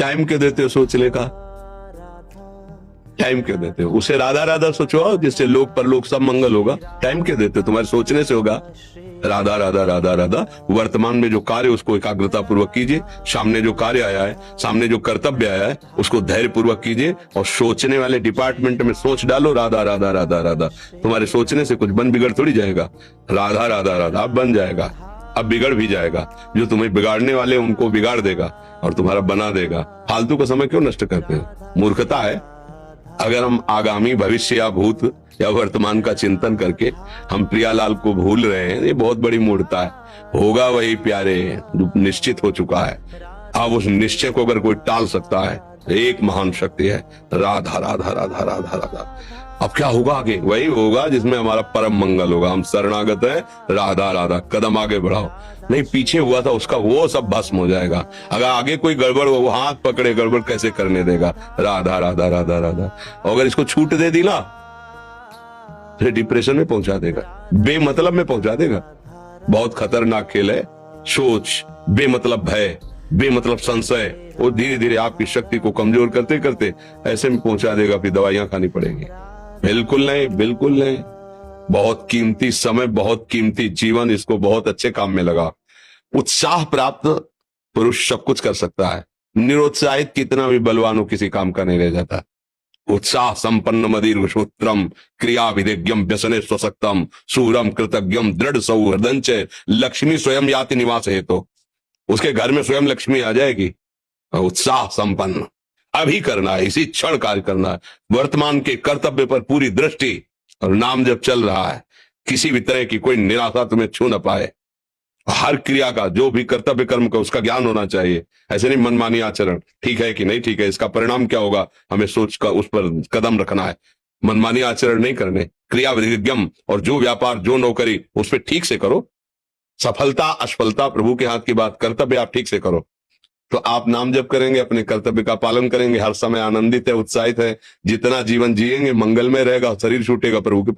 Time क्यों देते हो सोचने का? टाइम क्यों देते हो? उसे राधा राधा सोचो जिससे लोक परलोक सब मंगल होगा। टाइम क्यों देते हो? तुम्हारे सोचने से होगा। राधा राधा राधा राधा। वर्तमान में जो कार्य उसको एकाग्रता पूर्वक कीजिए। सामने जो कार्य आया है, सामने जो कर्तव्य आया है, उसको धैर्य पूर्वक कीजिए और सोचने वाले डिपार्टमेंट में सोच डालो राधा राधा राधा राधा। तुम्हारे सोचने से कुछ बन बिगड़ थोड़ी जाएगा। राधा राधा राधा अब बन जाएगा, अब बिगड़ भी जाएगा। जो तुम्हें बिगाड़ने वाले उनको बिगाड़ देगा और तुम्हारा बना देगा। फालतू का समय क्यों नष्ट करते हो? मूर्खता है। अगर हम आगामी भविष्य या भूत या वर्तमान का चिंतन करके हम प्रियालाल को भूल रहे हैं, ये बहुत बड़ी मूर्खता है। होगा वही प्यारे जो निश्चित हो चुका है। अब उस निश्चय को अगर कोई टाल सकता है, एक महान शक्ति है राधा राधा राधा राधा राधा। अब क्या होगा आगे? वही होगा जिसमें हमारा परम मंगल होगा। हम शरणागत हैं, राधा राधा। कदम आगे बढ़ाओ। नहीं, पीछे हुआ था उसका वो सब भस्म हो जाएगा। अगर आगे कोई गड़बड़ हो, वो हाथ पकड़े गड़बड़ कैसे करने देगा? राधा राधा राधा राधा। और अगर इसको छूट दे दी ना, फिर डिप्रेशन में पहुंचा देगा, बेमतलब में पहुंचा देगा। बहुत खतरनाक खेल है। सोच, बेमतलब भय, बेमतलब संशय, वो धीरे धीरे आपकी शक्ति को कमजोर करते करते ऐसे में पहुंचा देगा, फिर दवाइयां खानी पड़ेंगी। बिल्कुल नहीं, बिल्कुल नहीं। बहुत कीमती समय, बहुत कीमती जीवन, इसको बहुत अच्छे काम में लगा। उत्साह प्राप्त पुरुष सब कुछ कर सकता है। निरुत्साहित कितना भी बलवान हो, किसी काम का नहीं रह जाता। उत्साह संपन्न मदीर सूत्रम क्रिया विधिज्ञम व्यसने स्वसक्तम सूरम कृतज्ञम दृढ़ सौहृदंच लक्ष्मी स्वयं याति निवास है। तो उसके घर में स्वयं लक्ष्मी आ जाएगी। उत्साह संपन्न अभी करना है, इसी क्षण कार्य करना है। वर्तमान के कर्तव्य पर पूरी दृष्टि और नाम जब चल रहा है, किसी भी तरह की कोई निराशा तुम्हें छू न पाए। हर क्रिया का, जो भी कर्तव्य कर्म का, उसका ज्ञान होना चाहिए। ऐसे नहीं मनमानी आचरण, ठीक है कि नहीं ठीक है, इसका परिणाम क्या होगा, हमें सोच कर उस पर कदम रखना है। मनमानी आचरण नहीं करने। क्रिया विधिज्ञम, और जो व्यापार जो नौकरी उस पर ठीक से करो। सफलता असफलता प्रभु के हाथ की बात, कर्तव्य आप ठीक से करो तो आप नाम जप करेंगे, अपने कर्तव्य का पालन करेंगे, हर समय आनंदित है, उत्साहित है। जितना जीवन जिएंगे मंगलमय रहेगा, शरीर छूटेगा प्रभु के